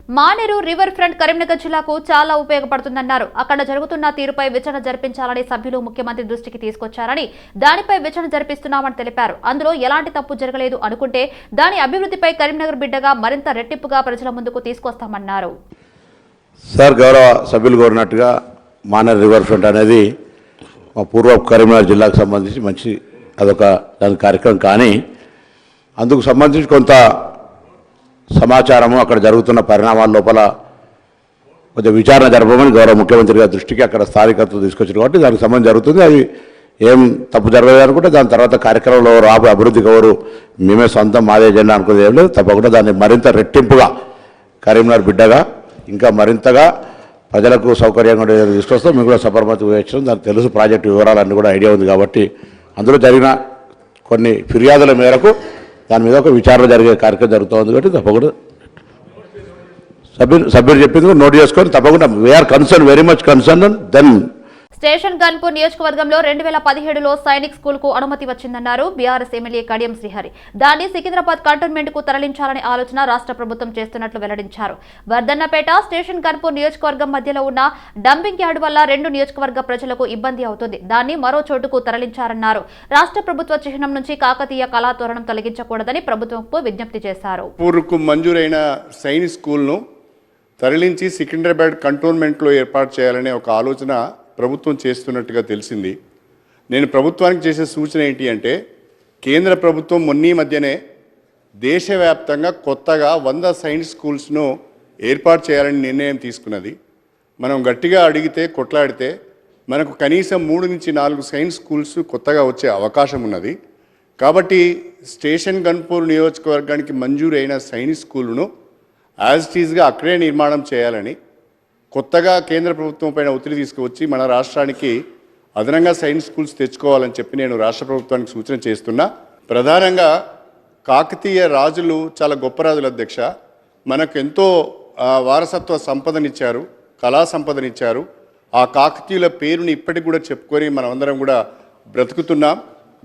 Maneru river front Karimnagar జిల్లాకు చాలా ఉపయోగపడుతుందన్నారు. అక్కడ జరుగుతున్న తీరుపై విచారణ జరిపించాలని సభ్యులు ముఖ్యమంత్రి దృష్టికి తీసుకొచ్చారని, దానిపై విచారణ జరిపిస్తున్నామని తెలిపారు. అందులో ఎలాంటి తప్పు జరగలేదు అనుకుంటే దాని అభివృద్ధిపై కరీంనగర్ బిడ్డగా మరింత రెట్టింపుగా ప్రజల ముందుకు తీసుకొస్తామన్నారు. సార్ గౌరవ సభ్యులు కోరినట్టుగా మానేరు రివర్ ఫ్రంట్ అనేది మా పూర్వ కరీంనగర్ జిల్లాకు సంబంధించి మంచి అదొక దాని కార్యక్రమం. కానీ అందుకు సంబంధించి కొంత సమాచారము అక్కడ జరుగుతున్న పరిణామాల లోపల కొంచెం విచారణ జరపమని గౌరవ ముఖ్యమంత్రి గారి దృష్టికి అక్కడ స్థానికతలు తీసుకొచ్చారు. కాబట్టి దానికి సంబంధం జరుగుతుంది. అది ఏం తప్పు జరగలేదు అనుకుంటే దాని తర్వాత కార్యక్రమంలో రాబోయే అభివృద్ధికి ఎవరు మేమే సొంతం మాదే జెండా అనుకునేది ఏం లేదు. తప్పకుండా దాన్ని మరింత రెట్టింపుగా కరీంనగర్ బిడ్డగా ఇంకా మరింతగా ప్రజలకు సౌకర్యంగా తీసుకొస్తాం. మేము కూడా సబర్మతి వేయించడం దానికి తెలుసు, ప్రాజెక్టు వివరాలన్నీ కూడా ఐడియా ఉంది. కాబట్టి అందులో జరిగిన కొన్ని ఫిర్యాదుల మేరకు దాని మీద ఒక విచారణ జరిగే కార్యక్రమం జరుగుతుంది. కాబట్టి తప్పకుండా సభ్యులు చెప్పింది నోట్ చేసుకొని తప్పకుండా we are concern, very much concern. Then Station Ghanpur నియోజకవర్గంలో 2017లో సైనిక్ స్కూల్ కు అనుమతి వచ్చిందన్నారు బీఆర్ఎస్ ఎమ్మెల్యే కడియం శ్రీహరి. దాన్ని సికింద్రాబాద్ కంటోన్మెంట్ కు తరలించాలనే ఆలోచన రాష్ట్ర ప్రభుత్వం చేస్తున్నట్లు వెల్లడించారు. వర్ధన్నపేట స్టేషన్ గన్పూర్ నియోజకవర్గం మధ్యలో ఉన్న డంపింగ్ యార్డ్ వల్ల 2 నియోజకవర్గ ప్రజలకు ఇబ్బంది అవుతుంది. దాన్ని మరో చోటుకు తరలించారన్నారు. రాష్ట్ర ప్రభుత్వ చిహ్నం నుంచి కాకతీయ కళాతోరణం తొలగించకూడదని ప్రభుత్వంకు విజ్ఞప్తి చేశారు. పూర్వకు మంజూరైన సైనిక్ స్కూల్ను తరలించి సికింద్రాబాద్ కంటోన్మెంట్లో ఏర్పాటు చేయాలనే ఒక ఆలోచన ప్రభుత్వం చేస్తున్నట్టుగా తెలిసింది. నేను ప్రభుత్వానికి చేసే సూచన ఏంటి అంటే, కేంద్ర ప్రభుత్వం మొన్న మధ్యనే దేశవ్యాప్తంగా కొత్తగా 100 సైన్స్ స్కూల్స్ను ఏర్పాటు చేయాలని నిర్ణయం తీసుకున్నది. మనం గట్టిగా అడిగితే, కొట్లాడితే మనకు కనీసం 3 నుంచి 4 సైన్స్ స్కూల్స్ కొత్తగా వచ్చే అవకాశం ఉన్నది. కాబట్టి స్టేషన్ గన్పూర్ నియోజకవర్గానికి మంజూరైన సైన్స్ స్కూలును యాజ్ ఇట్ ఈజ్గా అక్కడే నిర్మాణం చేయాలని కొత్తగా కేంద్ర ప్రభుత్వం పైన ఒత్తిడి తీసుకువచ్చి మన రాష్ట్రానికి అదనంగా సైన్స్ స్కూల్స్ తెచ్చుకోవాలని చెప్పి నేను రాష్ట్ర ప్రభుత్వానికి సూచన చేస్తున్నా. ప్రధానంగా కాకతీయ రాజులు చాలా గొప్ప రాజుల అధ్యక్ష, మనకు ఎంతో వారసత్వ సంపదనిచ్చారు, కళా సంపదనిచ్చారు. ఆ కాకతీయుల పేరుని ఇప్పటికి కూడా చెప్పుకొని మనమందరం కూడా బ్రతుకుతున్నాం.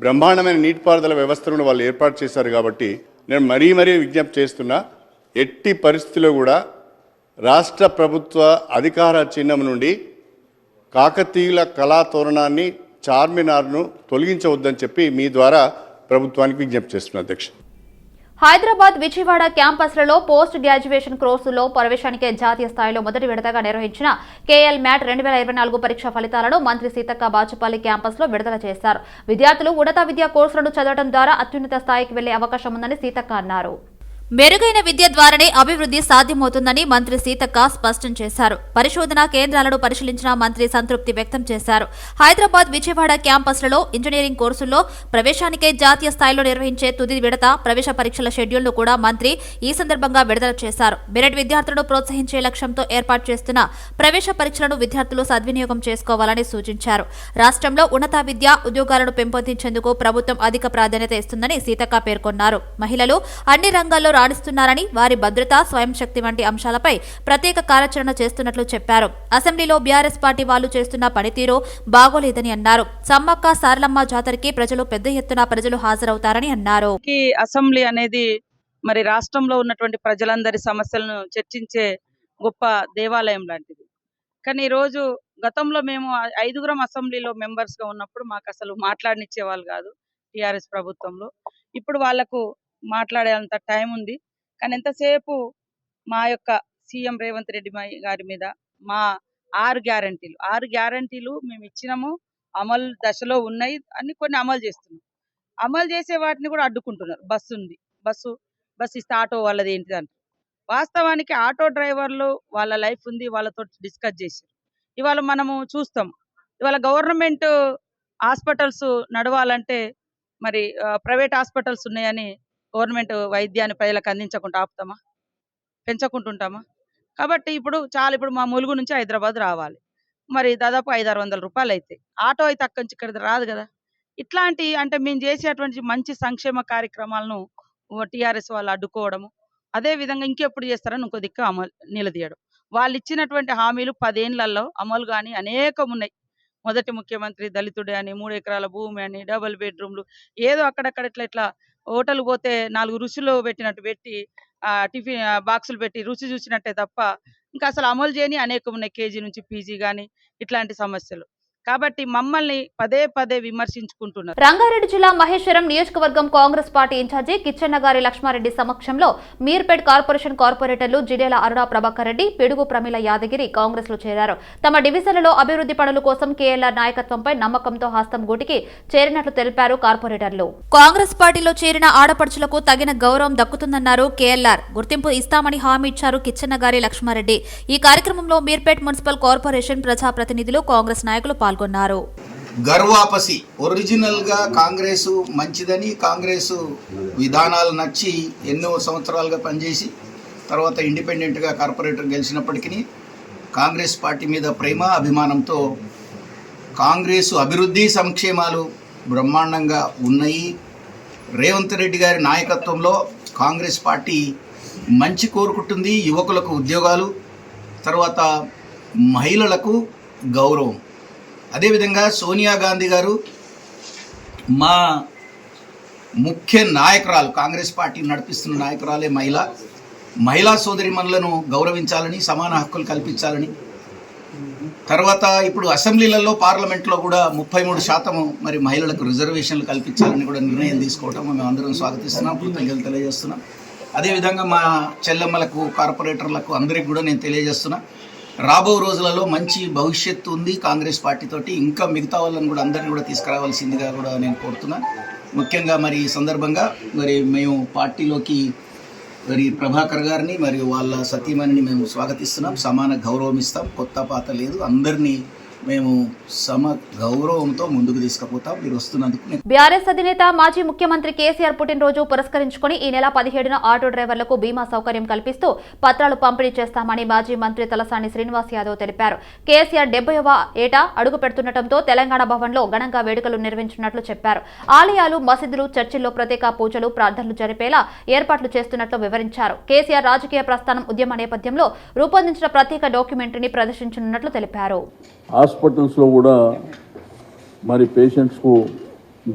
బ్రహ్మాండమైన నీటిపారుదల వ్యవస్థను వాళ్ళు ఏర్పాటు చేశారు. కాబట్టి నేను మరీ విజ్ఞప్తి చేస్తున్నా, ఎట్టి పరిస్థితిలో కూడా రాష్ట్ర ప్రభుత్వ అధికార చిహ్నం నుండి కాకతీయుల కళాతోరణాన్ని, చార్మినార్ను తొలగించవద్దని చెప్పి మీ ద్వారా ప్రభుత్వానికి విజ్ఞప్తి చేస్తున్నా అధ్యక్ష. హైదరాబాద్, విజయవాడ క్యాంపస్లలో పోస్ట్ గ్రాడ్యుయేషన్ కోర్సుల్లో ప్రవేశానికే జాతీయ స్థాయిలో మొదటి విడతగా నిర్వహించిన కేఎల్ మ్యాట్ 2024 పరీక్ష ఫలితాలను మంత్రి సీతక్క బాచుపల్లి క్యాంపస్లో విడుదల చేశారు. విద్యార్థులు ఉన్నత విద్యా కోర్సులను చదవడం ద్వారా అత్యున్నత స్థాయికి వెళ్లే అవకాశం ఉందని సీతక్క అన్నారు. మెరుగైన విద్య ద్వారానే అభివృద్ధి సాధ్యమవుతుందని మంత్రి సీతక్క స్పష్టం చేశారు. పరిశోధన కేంద్రాలను పరిశీలించిన మంత్రి సంతృప్తి వ్యక్తం చేశారు. హైదరాబాద్, విజయవాడ క్యాంపస్లలో ఇంజనీరింగ్ కోర్సుల్లో ప్రవేశానికే జాతీయ స్థాయిలో నిర్వహించే తుది విడత ప్రవేశ పరీక్షల షెడ్యూల్ను కూడా మంత్రి ఈ సందర్భంగా విడుదల చేశారు. మెరిట్ విద్యార్థులను ప్రోత్సహించే లక్ష్యంతో ఏర్పాటు చేస్తున్న ప్రవేశ పరీక్షలను విద్యార్థులు సద్వినియోగం చేసుకోవాలని సూచించారు. రాష్ట్రంలో ఉన్నత విద్య, ఉద్యోగాలను పెంపొందించేందుకు ప్రభుత్వం అధిక ప్రాధాన్యత ఇస్తుందని సీతక్క పేర్కొన్నారు. మహిళలు అన్ని రంగాల్లో రాణిస్తున్నారని, వారి భద్రత, స్వయం శక్తి వంటి అంశాలపై ప్రత్యేక కార్యాచరణ చేస్తున్నట్లు చెప్పారు. అసెంబ్లీలో బీఆర్ఎస్ పార్టీ వాళ్లు చేస్తున్న పనితీరు బాగోలేదని అన్నారు. సమ్మక్క సారలమ్మ జాతరకి పెద్ద ఎత్తున ప్రజలు హాజరవుతారని అన్నారు. అసెంబ్లీ అనేది మరి రాష్ట్రంలో ఉన్నటువంటి ప్రజలందరి సమస్యలను చర్చించే గొప్ప దేవాలయం లాంటిది. కానీ ఈ రోజు గతంలో మేము 5గురం అసెంబ్లీలో మెంబర్స్ గా ఉన్నప్పుడు మాకు అసలు మాట్లాడనిచ్చే వాళ్ళు కాదు టిఆర్ఎస్ ప్రభుత్వంలో. ఇప్పుడు వాళ్లకు మాట్లాడేంత టైం ఉంది. కానీ ఎంతసేపు మా యొక్క సీఎం రేవంత్ రెడ్డి గారి మీద మా 6 గ్యారంటీలు మేము ఇచ్చినాము, అమలు దశలో ఉన్నాయి, అన్ని కొన్ని అమలు చేస్తున్నాం. అమలు చేసే వాటిని కూడా అడ్డుకుంటున్నారు. బస్సు ఉంది, బస్సు ఇస్తే ఆటో వాళ్ళది ఏంటిది అంటారు. వాస్తవానికి ఆటో డ్రైవర్లు వాళ్ళ లైఫ్ ఉంది, వాళ్ళతో డిస్కస్ చేశారు. ఇవాళ మనము చూస్తాం, ఇవాళ గవర్నమెంట్ హాస్పిటల్స్ నడవాలంటే మరి ప్రైవేట్ హాస్పిటల్స్ ఉన్నాయని గవర్నమెంట్ వైద్యాన్ని ప్రజలకు అందించకుండా ఆపుతామా, పెంచకుంటుంటామా? కాబట్టి ఇప్పుడు మా ములుగు నుంచి హైదరాబాద్ రావాలి, మరి దాదాపు 500-600 రూపాయలు అయితే ఆటో అయితే అక్కడి నుంచి ఇక్కడ రాదు కదా. ఇట్లాంటి అంటే మేము చేసేటువంటి మంచి సంక్షేమ కార్యక్రమాలను టీఆర్ఎస్ వాళ్ళు అడ్డుకోవడము, అదే విధంగా ఇంకెప్పుడు చేస్తారని ఇంకో దిక్కు అమలు నిలదీయడం. వాళ్ళు ఇచ్చినటువంటి హామీలు 10 ఏళ్లలో అమలు కానీ అనేకం ఉన్నాయి. మొదటి ముఖ్యమంత్రి దళితుడే అని, 3 ఎకరాల భూమి అని, డబుల్ బెడ్రూమ్లు, ఏదో అక్కడక్కడ ఇట్లా హోటల్ పోతే 4 రుచులు పెట్టినట్టు పెట్టి టిఫిన్ బాక్సులు పెట్టి రుచి చూసినట్టే తప్ప ఇంకా అసలు అమలు చేయని అనేకం ఉన్నాయి. కేజీ నుంచి పీజీ కానీ ఇట్లాంటి సమస్యలు. కాబట్టి మమ్మల్ని పదే పదే విమర్శించుకుంటున్నారు. రంగారెడ్డి జిల్లా మహేశ్వరం నియోజకవర్గం కాంగ్రెస్ పార్టీ ఇన్ఛార్జి కిచ్చెన్నగారి లక్ష్మారెడ్డి సమక్షంలో మీర్పేట్ కార్పొరేషన్ కార్పొరేటర్లు జిడేల అరుణ ప్రభాకర్ రెడ్డి, పిడుగు ప్రమిల యాదగిరి కాంగ్రెస్ లో చేరారు. తమ డివిజన్లలో అభివృద్ధి పనుల కోసం కేఎల్ఆర్ నాయకత్వంపై నమ్మకంతో హస్తం గూటికి చేరినట్లు తెలిపారు కార్పొరేటర్లు. కాంగ్రెస్ పార్టీలో చేరిన ఆడపడుచులకు తగిన గౌరవం దక్కుతుందన్నారు కేఎల్ఆర్. గుర్తింపు ఇస్తామని హామీ ఇచ్చారు కిచ్చెన్నగారి లక్ష్మారెడ్డి. ఈ కార్యక్రమంలో మీర్పేట్ మున్సిపల్ కార్పొరేషన్ ప్రజాప్రతినిధులు, కాంగ్రెస్ నాయకులు పాల్గొన్నారు. గర్వాపసి ఒరిజినల్ గా కాంగ్రెస్ మంచిదని, కాంగ్రెస్ విధానాలు నచ్చి ఎన్నో సంవత్సరాలుగా పనిచేసి తర్వాత ఇండిపెండెంట్ గా కార్పొరేటర్ గెలిచినప్పటికీ కాంగ్రెస్ పార్టీ మీద ప్రేమ అభిమానంతో కాంగ్రెస్ అభివృద్ధి సంక్షేమాలు బ్రహ్మాండంగా ఉన్నాయి. రేవంత్ రెడ్డి గారి నాయకత్వంలో కాంగ్రెస్ పార్టీ మంచి కోరుకుంటుంది. యువకులకు ఉద్యోగాలు, తర్వాత మహిళలకు గౌరవం. అదేవిధంగా సోనియా గాంధీ గారు మా ముఖ్య నాయకురాలు, కాంగ్రెస్ పార్టీ నడిపిస్తున్న నాయకురాలే మహిళా సోదరిమణులను గౌరవించాలని, సమాన హక్కులు కల్పించాలని, తర్వాత ఇప్పుడు అసెంబ్లీలలో పార్లమెంట్లో కూడా 33% మరి మహిళలకు రిజర్వేషన్లు కల్పించాలని కూడా నిర్ణయం తీసుకోవటం మేము అందరం స్వాగతిస్తున్నాం, కృతజ్ఞతలు తెలియజేస్తున్నాం. అదేవిధంగా మా చెల్లెమ్మలకు, కార్పొరేటర్లకు అందరికీ కూడా నేను తెలియజేస్తున్నా, రాబో రోజులలో మంచి భవిష్యత్తు ఉంది కాంగ్రెస్ పార్టీతోటి. ఇంకా మిగతా వాళ్ళని కూడా అందరినీ కూడా తీసుకురావాల్సిందిగా కూడా నేను కోరుతున్నా. ముఖ్యంగా మరి ఈ సందర్భంగా మరి మేము పార్టీలోకి మరి ప్రభాకర్ గారిని మరియు వాళ్ళ సతీమణిని మేము స్వాగతిస్తున్నాం. సమాన గౌరవం ఇస్తాం, కొత్త పాత లేదు, అందరినీ మేము సమ గౌరవంతో ముందుకు తీసుకుపోతాం. మీరు వస్తున్నందుకు. బీఆర్ఎస్ అధినేత మాజీ ముఖ్యమంత్రి కేసీఆర్ పుట్టినరోజు పురస్కరించుకుని ఈ నెల 17న ఆటో డ్రైవర్లకు బీమా సౌకర్యం కల్పిస్తూ పత్రాలు పంపిణీ చేస్తామని మాజీ మంత్రి తలసాని శ్రీనివాస్ యాదవ్ తెలిపారు. కేసీఆర్ 70వ ఏట అడుగు పెడుతుండటంతో తెలంగాణ భవన్లో ఘనంగా వేడుకలు నిర్వహించినట్లు చెప్పారు. ఆలయాలు, మసీదులు, చర్చిల్లో ప్రత్యేక పూజలు, ప్రార్థనలు జరిపేలా ఏర్పాట్లు చేస్తున్నట్లు వివరించారు. కేసీఆర్ రాజకీయ ప్రస్థానం ఉద్యమ నేపథ్యంలో రూపొందించిన ప్రత్యేక డాక్యుమెంటరీని ప్రదర్శించనున్నట్లు తెలిపారు. హాస్పిటల్స్లో కూడా మరి పేషెంట్స్కు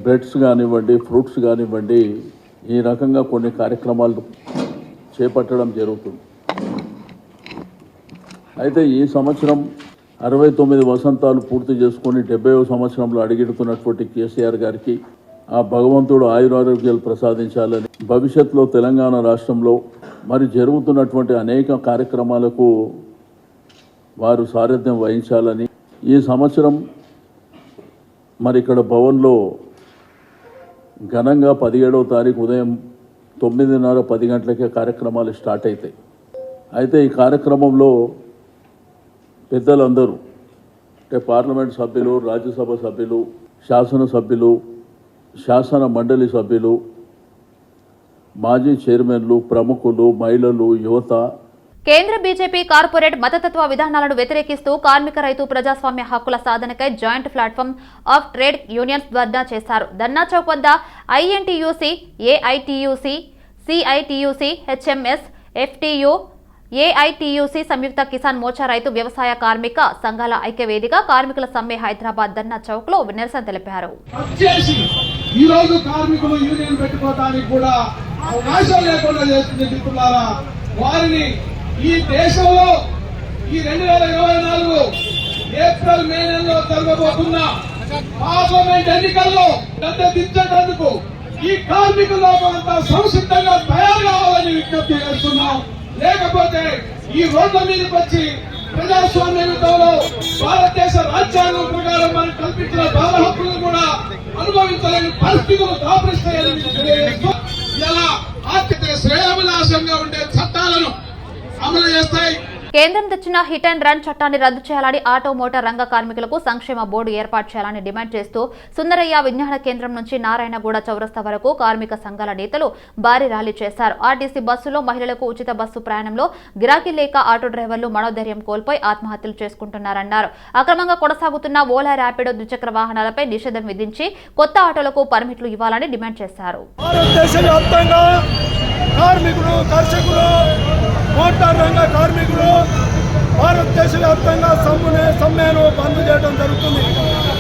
బ్రెడ్స్ కానివ్వండి, ఫ్రూట్స్ కానివ్వండి, ఈ రకంగా కొన్ని కార్యక్రమాలు చేపట్టడం జరుగుతుంది. అయితే ఈ సంవత్సరం 69 వసంతాలు పూర్తి చేసుకొని 70వ సంవత్సరంలో అడుగెడుతున్నటువంటి కేసీఆర్ గారికి ఆ భగవంతుడు ఆయురారోగ్యాలు ప్రసాదించాలని, భవిష్యత్తులో తెలంగాణ రాష్ట్రంలో మరి జరుగుతున్నటువంటి అనేక కార్యక్రమాలకు వారు సారథ్యం వహించాలని, ఈ సంవత్సరం మరి ఇక్కడ భవన్లో ఘనంగా 17వ తారీఖు ఉదయం 9:30, 10 గంటలకే కార్యక్రమాలు స్టార్ట్ అవుతాయి. అయితే ఈ కార్యక్రమంలో పెద్దలందరూ అంటే పార్లమెంట్ సభ్యులు, రాజ్యసభ సభ్యులు, శాసనసభ్యులు, శాసన మండలి సభ్యులు, మాజీ చైర్మన్లు, ప్రముఖులు, మహిళలు, యువత. కేంద్ర బీజేపీ కార్పొరేట్ మతతత్వ విధానాలను వ్యతిరేకిస్తూ కార్మిక, రైతు, ప్రజాస్వామ్య హక్కుల సాధనకై joint platform of trade unions dharna చేశారు. ధర్నా చౌక్ వద్ద INTUC, AITUC, CITUC, HMS, FTU, AITUC, Samyukta Kisan Morcha, రైతు, వ్యవసాయ, కార్మిక సంఘాల ఐక్య వేదిక, కార్మికుల సమ్మె హైదరాబాద్ ధర్నా చౌక్ లో నిరసన తెలిపారు. ఈ దేశంలో ఈ 2024 ఏప్రిల్, మే నెలలో జరగబోతున్న పార్లమెంట్ ఎన్నికల్లో గద్దెదించేందుకు ఈ కార్మికులు అంతా సంసిద్ధంగా తయారు కావాలని విజ్ఞప్తి చేస్తున్నాం. లేకపోతే ఈ రోడ్ల మీదకి వచ్చి ప్రజాస్వామ్య యుద్ధంలో భారతదేశ రాజ్యాంగం ప్రకారం మనకు కల్పించిన బాల హక్కులను కూడా అనుభవించలేని పరిస్థితులు దాపరిస్తాయని తెలియజేస్తూ ఇలా ఆర్థిక శ్రేయోభిలాషంగా ఉండే చట్టాలను అమలు చేస్తాయి. కేంద్రం తెచ్చిన హిట్ అండ్ రన్ చట్టాన్ని రద్దు చేయాలని, ఆటో మోటార్ రంగ కార్మికులకు సంక్షేమ బోర్డు ఏర్పాటు చేయాలని డిమాండ్ చేస్తూ సుందరయ్య విజ్ఞాన కేంద్రం నుంచి నారాయణగూడ చౌరస్తా వరకు కార్మిక సంఘాల నేతలు భారీ ర్యాలీ చేశారు. ఆర్టీసీ బస్సులో మహిళలకు ఉచిత బస్సు ప్రయాణంలో గిరాకీ లేక ఆటో డ్రైవర్లు మనోధైర్యం కోల్పోయి ఆత్మహత్యలు చేసుకుంటున్నారన్నారు. అక్రమంగా కొనసాగుతున్న ఓలా, ర్యాపిడో ద్విచక్ర వాహనాలపై నిషేధం విధించి కొత్త ఆటోలకు పర్మిట్లు ఇవ్వాలని డిమాండ్ చేశారు. మోటార్ రంగ కార్మికులు భారతదేశ వ్యాప్తంగా సమ్మెను బంద్ చేయడం జరుగుతుంది.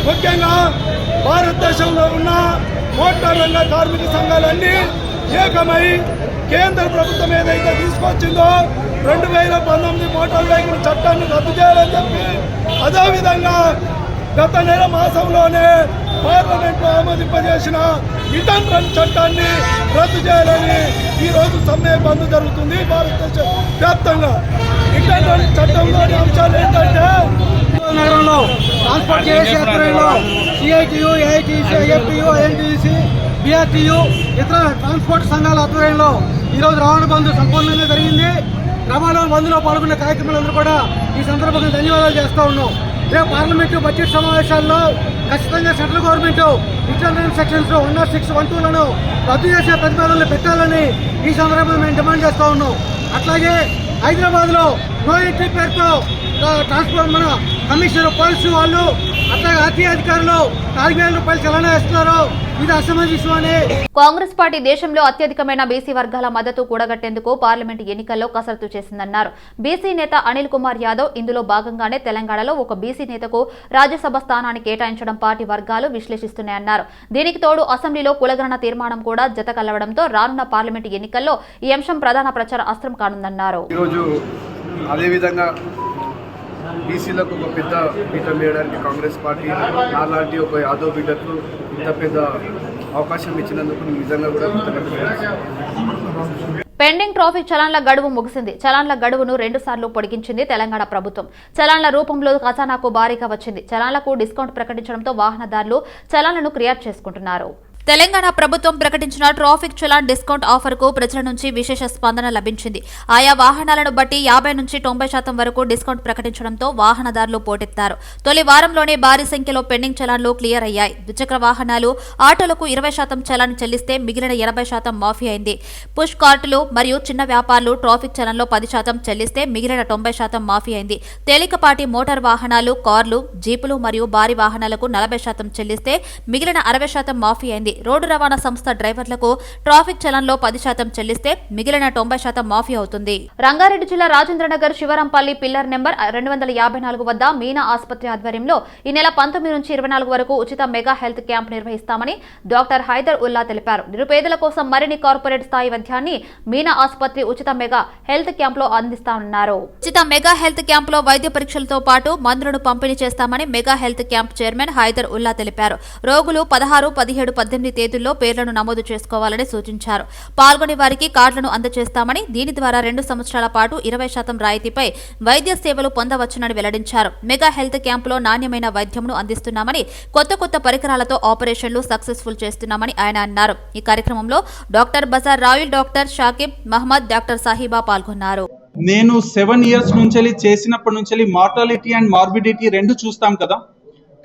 ముఖ్యంగా భారతదేశంలో ఉన్న మోటార్ రంగ కార్మిక సంఘాలన్నీ ఏకమై కేంద్ర ప్రభుత్వం ఏదైతే తీసుకొచ్చిందో 2019 మోటార్ వెహికల్ చట్టాన్ని రద్దు చేయాలని చెప్పి, అదేవిధంగా గత నెల మాసంలోనే పార్లమెంట్లో ఆమోదింపజేసిన రిటర్న్ రన్ చట్టాన్ని రద్దు చేయాలని ఈరోజు సమ్మె బంద్ జరుగుతుంది భారతదేశ వ్యాప్తంగా. రిటర్న్ రన్ చట్టంలోని అంశాలు ఏంటంటే నగరంలో ట్రాన్స్పోర్ట్ చేసే ఆధ్వర్యంలో సిఐటియు, ఏఐటిసి, ఐఎఫ్టియు, ఐఎన్టీసీ, బిఆర్టీయు ఇతర ట్రాన్స్పోర్ట్ సంఘాల ఆధ్వర్యంలో ఈరోజు రవాణా బంద్ సంపూర్ణంగా జరిగింది. రవాణా బంద్లో పాల్గొన్న కార్యక్రమాలందరూ కూడా ఈ సందర్భంగా ధన్యవాదాలు చేస్తూ ఉన్నాం. రేపు పార్లమెంటు బడ్జెట్ సమావేశాల్లో ఖచ్చితంగా సెంట్రల్ గవర్నమెంట్ రిటర్న్ సెక్షన్స్ 106, 112లను రద్దు చేసే ప్రతిపాదనలు పెట్టాలని ఈ సందర్భంగా మేము డిమాండ్ చేస్తూ ఉన్నాం. అట్లాగే హైదరాబాద్లో నో ఎంట్రీ పేరుతో ట్రాన్స్పోర్ట్ మన కమిషనర్ పోలీసు వాళ్ళు అట్లాగే ఆర్టీఐ అధికారులు 4,000 రూపాయలు చలానా ఇస్తున్నారు. ఇది అసమంజసం అని కాంగ్రెస్ పార్టీ దేశంలో అత్యధికమైన బీసీ వర్గాల మద్దతు కూడగట్టేందుకు పార్లమెంటు ఎన్నికల్లో కసరత్తు చేసిందన్నారు. బీసీ నేత అనిల్ కుమార్ యాదవ్. ఇందులో భాగంగానే తెలంగాణలో ఒక బీసీ నేతకు రాజ్యసభ స్థానాన్ని కేటాయించడం పార్టీ వర్గాలు విశ్లేషిస్తున్నాయన్నారు. దీనికి తోడు అసెంబ్లీలో కులగణన తీర్మానం కూడా జత కలవడంతో రానున్న పార్లమెంటు ఎన్నికల్లో ఈ అంశం ప్రధాన ప్రచార అస్త్రం కానుందన్నారు. అదేవిధంగా బీసీలకు ఒక పెద్ద పీఠం వేయడానికి కాంగ్రెస్ పార్టీ నాలాంటి ఒక యాదవ్ బిడ్డకు ఇంత పెద్ద అవకాశం ఇచ్చినందుకు నిజంగా కూడా పెండింగ్ ట్రాఫిక్ చలాన్ల గడువు ముగిసింది. చలాన్ల గడువును 2 సార్లు పొడిగించింది తెలంగాణ ప్రభుత్వం. చలాన్ల రూపంలో ఖజానాకు భారీగా వచ్చింది. చలాన్లకు డిస్కౌంట్ ప్రకటించడంతో వాహనదారులు చలాన్లను క్రియేట్ చేసుకుంటున్నారు. తెలంగాణ ప్రభుత్వం ప్రకటించిన ట్రాఫిక్ చలాన్ డిస్కౌంట్ ఆఫర్ కు ప్రజల నుంచి విశేష స్పందన లభించింది. ఆయా వాహనాలను బట్టి 50 నుంచి 90% వరకు డిస్కౌంట్ ప్రకటించడంతో వాహనదారులు పోటెత్తారు. తొలి వారంలోనే భారీ సంఖ్యలో పెండింగ్ చలాన్లు క్లియర్ అయ్యాయి. ద్విచక్ర వాహనాలు, ఆటోలకు 20% చలాన్ చెల్లిస్తే మిగిలిన 80% మాఫీ అయింది. పుష్ కార్టులు మరియు చిన్న వ్యాపారులు ట్రాఫిక్ చలాన్లో 10% చెల్లిస్తే మిగిలిన 90% మాఫీ అయింది. తేలికపాటి మోటార్ వాహనాలు, కార్లు, జీపులు మరియు భారీ వాహనాలకు 40% చెల్లిస్తే మిగిలిన 60% మాఫీ అయింది. రోడ్డు రవాణా సంస్థ డ్రైవర్లకు ట్రాఫిక్ చలాన్లో 10% చెల్లిస్తే మిగిలిన 90% మాఫీ అవుతుంది. రంగారెడ్డి జిల్లా రాజేంద్రనగర్ శివరంపల్లి పిల్లర్ నెంబర్ 254 వద్ద మీనా ఆసుపత్రి ఆధ్వర్యంలో ఈ నెల 19 నుంచి 24 వరకు ఉచిత మెగా హెల్త్ క్యాంప్ నిర్వహిస్తామని డాక్టర్ హైదర్ ఉల్లా తెలిపారు. నిరుపేదల కోసం మరిన్ని కార్పొరేట్ స్థాయి వైద్యాన్ని మీనా ఆసుపత్రి ఉచిత మెగా హెల్త్ క్యాంప్ లో అందిస్తామన్నారు. ఉచిత మెగా హెల్త్ క్యాంప్ లో వైద్య పరీక్షలతో పాటు మందులను పంపిణీ చేస్తామని mega health camp chairman Haider Ullah తెలిపారు. రోగులు 16, 17, 18 తేదీల్లో పేర్లను నమోదు చేసుకోవాలని సూచించారు. పాల్గొనే వారికి కార్డులను అందజేస్తామని, దీని ద్వారా 2 సంవత్సరాల పాటు 20% రాయితీపై వైద్య సేవలు పొందవచ్చునని వెల్లడించారు. మెగా హెల్త్ క్యాంపులో నాణ్యమైన వైద్యంను అందిస్తున్నామని, కొత్త పరికరాలతో ఆపరేషన్లు సక్సెస్ఫుల్ చేస్తున్నామని ఆయన అన్నారు. ఈ కార్యక్రమంలో డాక్టర్ బజార్ రాయుల్, డాక్టర్ షాకిబ్ మహమ్మద్, డాక్టర్ సాహిబా పాల్గొన్నారు. నేను 7 years నుంచి చేసినప్పటి నుంచి మార్టాలిటీ అండ్ మార్బిడిటీ 2 చూస్తాం కదా,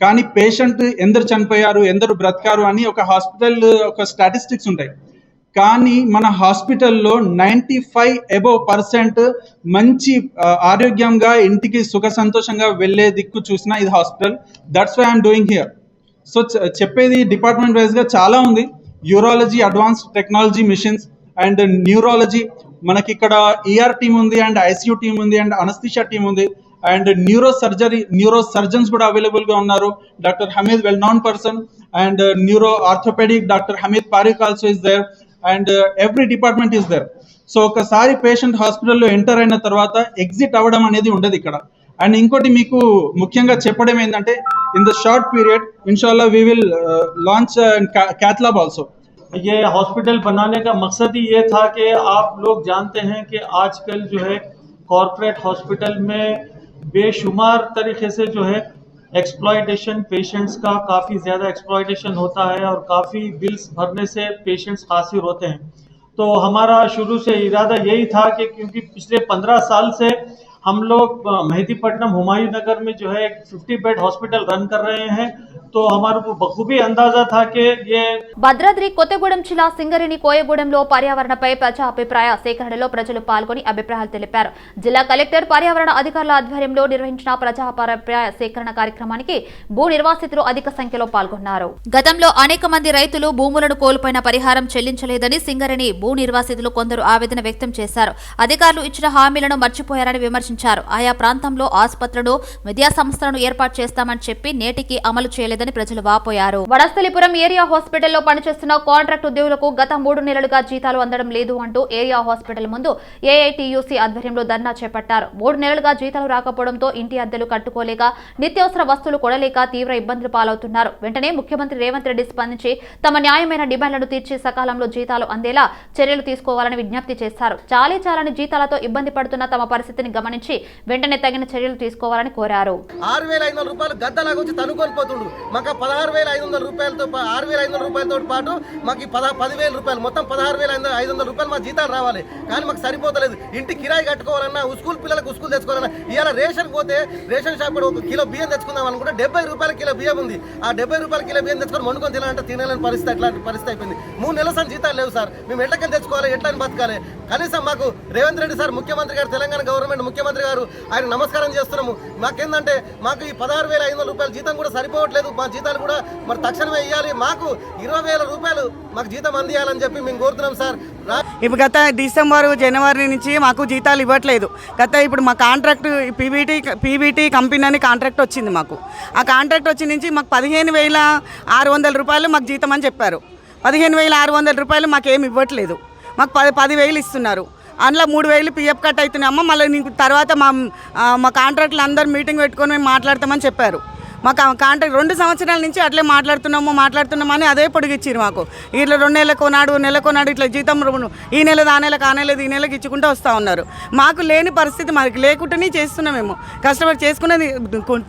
కానీ పేషెంట్ ఎందరు చనిపోయారు, ఎందరు బ్రతికారు అని ఒక హాస్పిటల్ ఒక స్టాటిస్టిక్స్ ఉంటాయి. కానీ మన హాస్పిటల్లో 95% మంచి ఆరోగ్యంగా ఇంటికి సుఖ సంతోషంగా వెళ్ళే దిక్కు చూసినా ఇది hospital. That's why I'm doing here. So చెప్పేది డిపార్ట్మెంట్ వైజ్గా చాలా ఉంది. Urology advanced technology machines and neurology, మనకి ఇక్కడ ఈఆర్ టీమ్ ఉంది అండ్ ఐసీయూ టీమ్ ఉంది అండ్ అనస్థిషియా టీమ్ ఉంది అండ్ న్యూరో సర్జన్స్ కూడా అవైలబుల్ గా ఉన్నారు. Doctor Hamid well known person and neuro orthopaedic doctor Hamid Parikh also is there and every department is there. So ఒకసారి patient హాస్పిటల్లో ఎంటర్ అయిన తర్వాత ఎగ్జిట్ అవ్వడం అనేది ఉండదు ఇక్కడ. అండ్ ఇంకోటి మీకు ముఖ్యంగా చెప్పడం ఏంటంటే, ఇన్ ద షార్ట్ పీరియడ్ इंशाल्लाह we will launch cath lab also. ये हॉस्पिटल बनाने का मकसद ही ये था कि आप लोग जानते हैं कि आजकल जो है कॉर्पोरेट हॉस्पिटल में बेशुमार तरीके से जो है एक्सप्लॉयटेशन, पेशेंट्स का काफ़ी ज़्यादा एक्सप्लॉयटेशन होता है और काफ़ी बिल्स भरने से पेशेंट्स हासिल होते हैं. तो हमारा शुरू से इरादा यही था कि क्योंकि पिछले 15 साल से हम लोग मेहदीपट्टनम हुमायूं नगर में जो है 50 बेड हॉस्पिटल रन कर रहे हैं, तो हमारे को बखूबी अंदाजा था कि ये భద్రాద్రి కొత్తగూడెం జిల్లా సింగరేణి కోయగూడెంలో పర్యావరణపై ప్రజా అభిప్రాయ సేకరణలో ప్రజలు పాల్గొని అభిప్రాయాలు తెలిపారు. జిల్లా కలెక్టర్, పర్యావరణ అధికారుల ఆధ్వర్యంలో నిర్వహించిన ప్రజా అభిప్రాయ సేకరణ కార్యక్రమానికి భూ నిర్వాసితులు అధిక సంఖ్యలో పాల్గొన్నారు. గతంలో అనేక మంది రైతులు భూములను కోల్పోయిన పరిహారం చెల్లించలేదని సింగరేణి భూ నిర్వాసితులు కొందరు ఆవేదన వ్యక్తం చేశారు. అధికారులు ఇచ్చిన హామీలను మర్చిపోయారని విమర్శించారు. ఆలోచించారు. ఆయా ప్రాంతంలో ఆసుపత్రులు, విద్యా సంస్థలను ఏర్పాటు చేస్తామని చెప్పి నేటికి అమలు చేయలేదని ప్రజలు వాపోయారు. వడస్థలిపురం ఏరియా హాస్పిటల్లో పనిచేస్తున్న కాంట్రాక్ట్ ఉద్యోగులకు గత 3 నెలలుగా జీతాలు అందడం లేదు అంటూ ఏరియా హాస్పిటల్ ముందు ఏఐటీయూసీ ఆధ్వర్యంలో ధర్నా చేపట్టారు. 3 నెలలుగా జీతాలు రాకపోవడంతో ఇంటి అద్దెలు కట్టుకోలేక, నిత్యావసర వస్తువులు కొనలేక తీవ్ర ఇబ్బందులు పాలవుతున్నారు. వెంటనే ముఖ్యమంత్రి రేవంత్ రెడ్డి స్పందించి తమ న్యాయమైన డిమాండ్లను తీర్చి సకాలంలో జీతాలు అందేలా చర్యలు తీసుకోవాలని విజ్ఞప్తి చేశారు. చాలని జీతాలతో ఇబ్బంది పడుతున్న తమ పరిస్థితిని గమనించి వెంటనే తగిన చర్యలు తీసుకోవాలని కోరారు. 6,500 రూపాయలు గద్దలాగా వచ్చి తనుకొని పోతుండు. మాకు 16,500 రూపాయలతో 6,500 రూపాయలతో పాటు మాకు 10,000 రూపాయలు మొత్తం 16,500 రూపాయలు మా జీతాలు రావాలి. కానీ మాకు సరిపోతలేదు. ఇంటి కిరాయి కట్టుకోవాలన్నా, స్కూల్ పిల్లలకు స్కూల్ తెచ్చుకోవాలన్నా, ఇవాళ రేషన్ పోతే రేషన్ షాప్ ఒక కిలో బియ్యం తెచ్చుకుందాం అనుకుంటే 70 రూపాయల కిలో బియ్యం ఉంది. ఆ 70 రూపాయల కిలో బియ్యం తెచ్చుకొని వండుకొని తినాలంటే తినలేని పరిస్థితి, అట్లాంటి పరిస్థితి అయిపోయింది. 3 నెలల సార్ జీతాలు లేవు సార్. మేము ఎట్లకెళ్ళి తెచ్చుకోవాలి, ఎట్లా బతకాలి? కనీసం మాకు రేవంత్ రెడ్డి సార్ ముఖ్యమంత్రి గారు, తెలంగాణ గవర్నమెంట్ ముఖ్యమంత్రి గారు, ఆయన నమస్కారం చేస్తున్నాము. మాకేందంటే మాకు ఈ 16,500 రూపాయల జీతం కూడా సరిపోవట్లేదు. మా జీతాలు కూడా మరి తక్షణమే ఇవ్వాలి. మాకు 20,000 రూపాయలు మాకు జీతం అందియాలని చెప్పి మేము కోరుతున్నాం సార్. ఇప్పుడు గత డిసెంబర్, జనవరి నుంచి మాకు జీతాలు ఇవ్వట్లేదు. ఇప్పుడు మా కాంట్రాక్ట్ పీబీటీ కంపెనీ అని కాంట్రాక్ట్ వచ్చింది మాకు. ఆ కాంట్రాక్ట్ వచ్చి నుంచి మాకు 15,600 రూపాయలు మాకు జీతం అని చెప్పారు. 15,600 రూపాయలు మాకేమి ఇవ్వట్లేదు. మాకు 10,000 ఇస్తున్నారు. అందులో 3,000 పిఎఫ్ కట్ అవుతున్నాయమ్మ. మళ్ళీ నీకు తర్వాత మా కాంట్రాక్ట్లు అందరూ మీటింగ్ పెట్టుకొని మేము మాట్లాడతామని చెప్పారు. మాకు కాంట్రాక్ట్ 2 సంవత్సరాల నుంచి అట్లే మాట్లాడుతున్నామని అదే పొడిగిచ్చారు మాకు. ఇట్లా 2 నెలకొనాడు ఇట్లా జీతం ఈ నెల ఆ నెలకు ఆ నెలది ఈ నెలకు ఇచ్చుకుంటూ వస్తూ ఉన్నారు. మాకు లేని పరిస్థితి, మాకు లేకుండానే చేస్తున్నాం. మేము కష్టపడి చేసుకునేది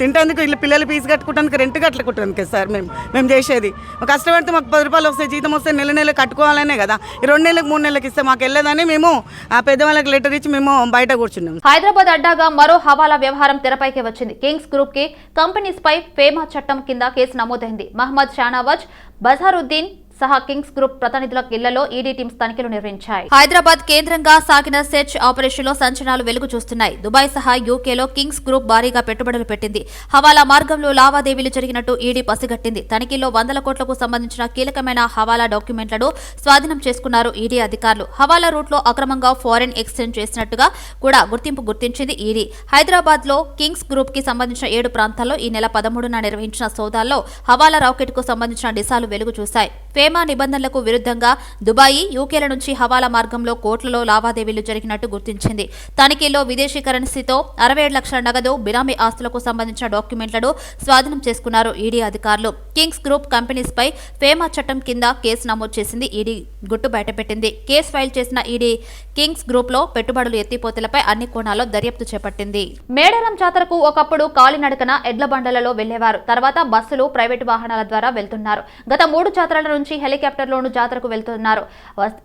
తింటేందుకు, ఇట్లా పిల్లలు ఫీజు కట్టుకోవడానికి, రెంట్ కట్టుకోవడానికి సార్ మేము చేసేది. కష్టపడితే మాకు 10 రూపాయలు వస్తాయి, జీతం వస్తే నెల కట్టుకోవాలనే కదా. ఈ 2 నెలలకు 3 నెలలకు ఇస్తే మాకు వెళ్ళదని మేము ఆ పెద్దవాళ్ళకి లెటర్ ఇచ్చి మేము బయట కూర్చున్నాం. హైదరాబాద్ అడ్డాగా మరో హవాలా వ్యవహారం తెరపైకి వచ్చింది. కింగ్స్ గ్రూప్ కి కంపెనీస్ పై ఫేమా చట్టం కింద కేసు నమోదైంది. మహమ్మద్ షానవాజ్, బజారుద్దీన్ సహా కింగ్స్ గ్రూప్ ప్రతినిధుల ఇళ్లలో ఈడీ టీమ్స్ తనిఖీలు నిర్వహించాయి. హైదరాబాద్ కేంద్రంగా సాగిన సెర్చ్ ఆపరేషన్ లో సంచలనాలు వెలుగు చూస్తున్నాయి. దుబాయ్ సహా యూకేలో కింగ్స్ గ్రూప్ భారీగా పెట్టుబడులు పెట్టింది. హవాలా మార్గంలో లావాదేవీలు జరిగినట్టు ఈడీ పసిగట్టింది. తనిఖీల్లో 100 కోట్లకు సంబంధించిన కీలకమైన హవాలా డాక్యుమెంట్లను స్వాధీనం చేసుకున్నారు ఈడీ అధికారులు. హవాలా రూట్ లో అక్రమంగా ఫారెన్ ఎక్స్చేంజ్ చేసినట్టుగా కూడా గుర్తించింది ఈడీ. హైదరాబాద్ లో కింగ్స్ గ్రూప్ కి సంబంధించిన 7 ప్రాంతాల్లో ఈ నెల 13న నిర్వహించిన సోదాల్లో హవాలా రాకెట్ కు సంబంధించిన డిసాలు వెలుగు చూశాయి. ఫేమా నిబంధనలకు విరుద్ధంగా దుబాయి, యూకేల నుంచి హవాలా మార్గంలో కోట్లలో లావాదేవీలు జరిగినట్టు గుర్తించింది. తనిఖీల్లో విదేశీ కరెన్సీతో 67 లక్షల నగదు, బినామీ ఆస్తులకు సంబంధించిన డాక్యుమెంట్లను స్వాధీనం చేసుకున్నారు ఈడీ అధికారులు. కింగ్స్ గ్రూప్ కంపెనీస్ పై ఫేమా చట్టం కింద కేసు నమోదు చేసింది ఈడీ గుట్టు బయటపెట్టింది. కేసు ఫైల్ చేసిన ఈడీ కింగ్స్ గ్రూప్ లో పెట్టుబడులు ఎత్తిపోతలపై అన్ని కోణాల్లో దర్యాప్తు చేపట్టింది. మేడారం జాతరకు ఒకప్పుడు కాలినడకన ఎడ్ల బండలలో వెళ్లేవారు. తర్వాత బస్సులు, ప్రైవేటు వాహనాల ద్వారా వెళ్తున్నారు. గత 3 జాతరల నుంచి హెలికాప్టర్లోనూ జాతరకు వెళ్తున్నారు.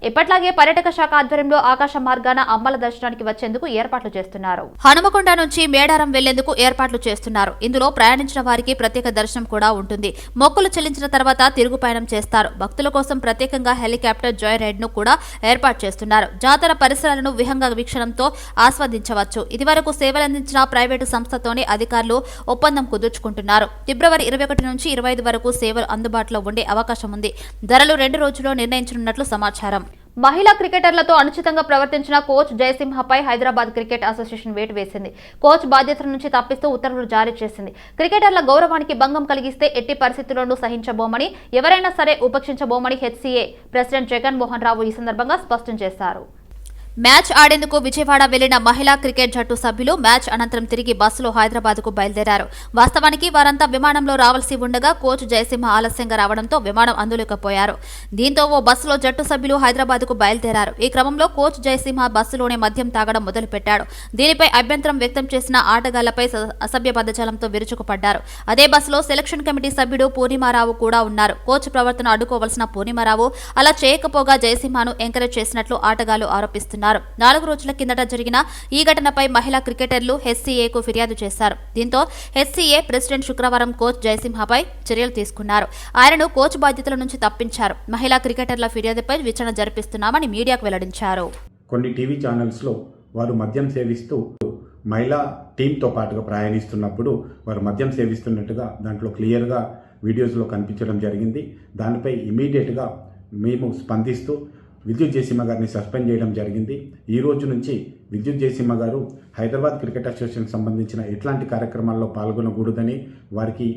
ఇప్పట్లాగే పర్యాటక శాఖ ఆధ్వర్యంలో ఆకాశ మార్గాన అమ్మల దర్శనానికి వచ్చేందుకు ఏర్పాట్లు చేస్తున్నారు. హనుమకొండ నుంచి మేడారం వెళ్లేందుకు ఏర్పాట్లు చేస్తున్నారు. ఇందులో ప్రయాణించిన వారికి ప్రత్యేక దర్శనం కూడా ఉంటుంది. మొక్కులు చెల్లించిన తర్వాత తిరుగు పయనం చేస్తారు. భక్తుల కోసం ప్రత్యేకంగా హెలికాప్టర్ జాయ్ రైడ్ ను కూడా ఏర్పాటు చేస్తున్నారు. జాతర పరిసరాలను విహంగ వీక్షణంతో ఆస్వాదించవచ్చు. ఇదివరకు సేవలందించిన ప్రైవేటు సంస్థతోనే అధికారులు ఒప్పందం కుదుర్చుకుంటున్నారు. ఫిబ్రవరి 21 నుంచి 25 వరకు సేవలు అందుబాటులో ఉండే అవకాశం ఉంది. ధరలు 2 రోజుల్లో నిర్ణయించనున్నట్లు సమాచారం. మహిళా క్రికెటర్లతో అనుచితంగా ప్రవర్తించిన కోచ్ జయసింహపై హైదరాబాద్ క్రికెట్ అసోసియేషన్ వేటు వేసింది. కోచ్ బాధ్యతల నుంచి తప్పిస్తూ ఉత్తర్వులు జారీ చేసింది. క్రికెటర్ల గౌరవానికి భంగం కలిగిస్తే ఎట్టి పరిస్థితుల్లోనూ సహించబోమని, ఎవరైనా సరే ఉపేక్షించబోమని హెచ్సీఏ ప్రెసిడెంట్ జగన్మోహన్ రావు ఈ సందర్భంగా స్పష్టం చేశారు. మ్యాచ్ ఆడేందుకు విజయవాడ వెళ్లిన మహిళా క్రికెట్ జట్టు సభ్యులు మ్యాచ్ అనంతరం తిరిగి బస్సులో హైదరాబాద్ కు బయలుదేరారు. వాస్తవానికి వారంతా విమానంలో రావాల్సి ఉండగా కోచ్ జయసింహ ఆలస్యంగా రావడంతో విమానం అందులేకపోయారు. దీంతో ఓ బస్సులో జట్టు సభ్యులు హైదరాబాద్ కు బయలుదేరారు. ఈ క్రమంలో కోచ్ జయసింహ బస్సులోనే మద్యం తాగడం మొదలుపెట్టాడు. దీనిపై అభ్యంతరం వ్యక్తం చేసిన ఆటగాళ్లపై అసభ్య పదజాలంతో విరుచుకుపడ్డారు. అదే బస్సులో సెలక్షన్ కమిటీ సభ్యుడు పూర్ణిమారావు కూడా ఉన్నారు. కోచ్ ప్రవర్తన అడ్డుకోవాల్సిన పూర్ణిమారావు అలా చేయకపోగా జయసింహను ఎంకరేజ్ చేసినట్లు ఆటగాళ్లు ఆరోపిస్తున్నారు. 4 రోజుల కిందట జరిగిన ఈ ఘటనపై మహిళా క్రికెటర్లు హెచ్సీఏకు ఫిర్యాదు చేశారు. దీంతో హెచ్సీఏ ప్రెసిడెంట్ శుక్రవారం కోచ్ జయసింహపై చర్యలు తీసుకున్నారు. ఆయనను కోచ్ బాధ్యతల నుంచి తప్పించారు. మహిళా క్రికెటర్ల ఫిర్యాదుపై విచారణ జరిపిస్తున్నామని మీడియాకు వెల్లడించారు. కొన్ని టీవీ ఛానల్స్లో వారు మద్యం సేవిస్తూ మహిళా టీంతో పాటుగా ప్రయాణిస్తున్నప్పుడు వారు మద్యం సేవిస్తున్నట్టుగా దాంట్లో క్లియర్గా వీడియోస్లో కనిపించడం జరిగింది. దానిపై ఇమీడియట్గా మేము స్పందిస్తూ విద్యుత్ జయసింహ గారిని సస్పెండ్ చేయడం జరిగింది. ఈ రోజు నుంచి విద్యుత్ జయసింహ గారు హైదరాబాద్ క్రికెట్ అసోసియేషన్ సంబంధించిన ఎట్లాంటి కార్యక్రమాల్లో పాల్గొనకూడదని వారికి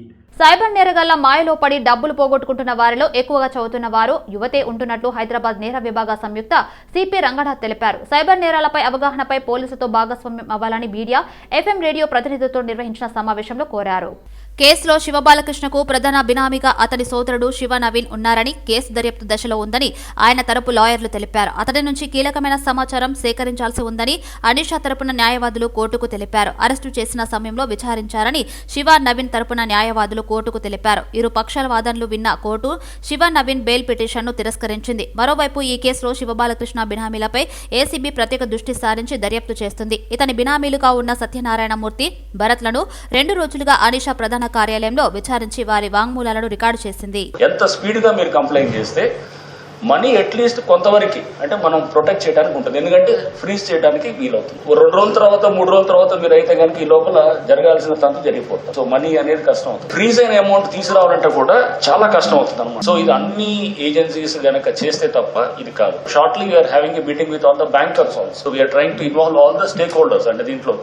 సైబర్ నేరగాళ్ల మాయలో పడి డబ్బులు పోగొట్టుకుంటున్న వారిలో ఎక్కువగా చదువుతున్న వారు యువతే ఉంటున్నట్లు హైదరాబాద్ నేర విభాగ సంయుక్త సిపి రంగనాథ్ తెలిపారు. సైబర్ నేరాలపై అవగాహనపై పోలీసులతో భాగస్వామ్యం అవ్వాలని మీడియా, FM రేడియో ప్రతినిధులతో నిర్వహించిన సమావేశంలో కోరారు. కేసులో శివబాలకృష్ణకు ప్రధాన బినామీగా అతని సోదరుడు శివ నవీన్ ఉన్నారని, కేసు దర్యాప్తు దశలో ఉందని ఆయన తరపు లాయర్లు తెలిపారు. అతడి నుంచి కీలకమైన సమాచారం సేకరించాల్సి ఉందని అనీషా తరపున న్యాయవాదులు కోర్టుకు తెలిపారు. అరెస్టు చేసిన సమయంలో విచారించారని శివ నవీన్ తరపున న్యాయవాదులు కోర్టుకు తెలిపారు. ఇరు పక్షాల వాదనలు విన్న కోర్టు శివ నవీన్ బెయిల్ పిటిషన్ను తిరస్కరించింది. మరోవైపు ఈ కేసులో శివబాలకృష్ణ బినామీలపై ఏసీబీ ప్రత్యేక దృష్టి సారించి దర్యాప్తు చేస్తుంది. ఇతని బినామీలుగా ఉన్న సత్యనారాయణమూర్తి, భరత్లను 2 రోజులుగా అనీషా ప్రధాన కార్యాలయంలో విచారించి వారి వాంగ్మూలాలను రికార్డు చేసింది. ఎంత స్పీడ్ గా మీరు కంప్లైంట్ చేస్తే మనీ అట్లీస్ట్ కొంతవరకు అంటే మనం ప్రొటెక్ట్ చేయడానికి ఉంటుంది. ఎందుకంటే ఫ్రీజ్ చేయడానికి వీలవుతుంది. 2 రోజుల తర్వాత 3 రోజుల తర్వాత మీరు అయితే కనుక ఈ లోపల జరగాల్సిన తంతు జరిగిపోతుంది. సో మనీ అనేది కష్టం అవుతుంది. ఫ్రీజ్ అయిన అమౌంట్ తీసుకురావాలంటే కూడా చాలా కష్టం అవుతుంది అనమాట. సో ఇది అన్ని ఏజెన్సీస్ గనక చేస్తే తప్ప ఇది కాదు. Shortly we are having a meeting with all the bankers also. So we are trying to involve all the stakeholders అంటే దీంట్లో